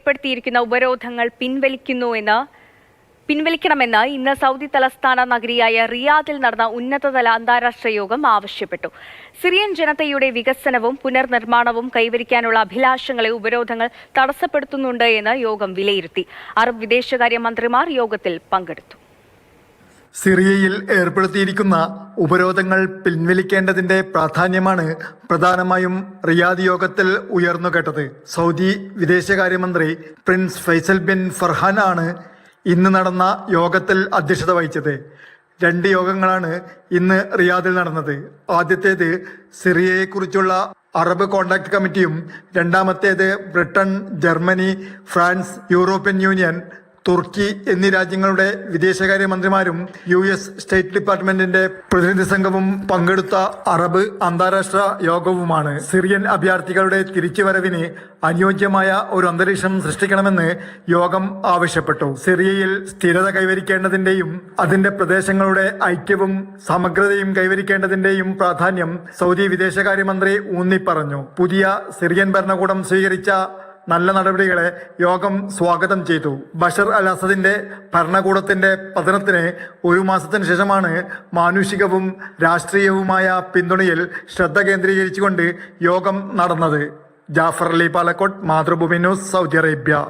ഏർപ്പെടുത്തിയിരിക്കുന്ന ഉപരോധങ്ങൾ പിൻവലിക്കണമെന്ന് ഇന്ന് സൗദി തലസ്ഥാന നഗരിയായ റിയാദിൽ നടന്ന ഉന്നതതല അന്താരാഷ്ട്ര യോഗം ആവശ്യപ്പെട്ടു. സിറിയൻ ജനതയുടെ വികസനവും പുനർനിർമ്മാണവും കൈവരിക്കാനുള്ള അഭിലാഷങ്ങളെ ഉപരോധങ്ങൾ തടസ്സപ്പെടുത്തുന്നുണ്ട് എന്ന് യോഗം വിലയിരുത്തി. അറബ് വിദേശകാര്യ മന്ത്രിമാർ യോഗത്തിൽ പങ്കെടുത്തു. സിറിയയിൽ ഏർപ്പെടുത്തിയിരിക്കുന്ന ഉപരോധങ്ങൾ പിൻവലിക്കേണ്ടതിന്റെ പ്രാധാന്യമാണ് പ്രധാനമായും റിയാദ് യോഗത്തിൽ ഉയർന്നുകേട്ടത്. സൗദി വിദേശകാര്യമന്ത്രി പ്രിൻസ് ഫൈസൽ ബിൻ ഫർഹാൻ ആണ് ഇന്ന് നടന്ന യോഗത്തിൽ അധ്യക്ഷത വഹിച്ചത്. 2 യോഗങ്ങളാണ് ഇന്ന് റിയാദിൽ നടന്നത്. ആദ്യത്തേത് സിറിയയെക്കുറിച്ചുള്ള അറബ് കോണ്ടാക്ട് കമ്മിറ്റിയും രണ്ടാമത്തേത് Britain, Germany, France, European Union, തുർക്കി എന്നീ രാജ്യങ്ങളുടെ വിദേശകാര്യമന്ത്രിമാരും US സ്റ്റേറ്റ് ഡിപ്പാർട്ട്മെന്റിന്റെ പ്രതിനിധി സംഘവും പങ്കെടുത്ത അറബ് അന്താരാഷ്ട്ര യോഗവുമാണ്. സിറിയൻ അഭയാർത്ഥികളുടെ തിരിച്ചുവരവിന് അനുയോജ്യമായ ഒരു അന്തരീക്ഷം സൃഷ്ടിക്കണമെന്ന് യോഗം ആവശ്യപ്പെട്ടു. സിറിയയിൽ സ്ഥിരത കൈവരിക്കേണ്ടതിന്റെയും അതിന്റെ പ്രദേശങ്ങളുടെ ഐക്യവും സമഗ്രതയും കൈവരിക്കേണ്ടതിന്റെയും പ്രാധാന്യം സൗദി വിദേശകാര്യമന്ത്രി ഊന്നിപ്പറഞ്ഞു. പുതിയ സിറിയൻ ഭരണകൂടം സ്വീകരിച്ച നല്ല നടപടികളെ യോഗം സ്വാഗതം ചെയ്തു. ബഷർ അൽ അസദിന്റെ ഭരണകൂടത്തിന്റെ പതനത്തിന് 1 മാസത്തിന് ശേഷമാണ് മാനുഷികവും രാഷ്ട്രീയവുമായ പിന്തുണയിൽ ശ്രദ്ധ കേന്ദ്രീകരിച്ചുകൊണ്ട് യോഗം നടന്നത്. Jafar Ali Palakkode, Mathrubhumi news, Saudi Arabia.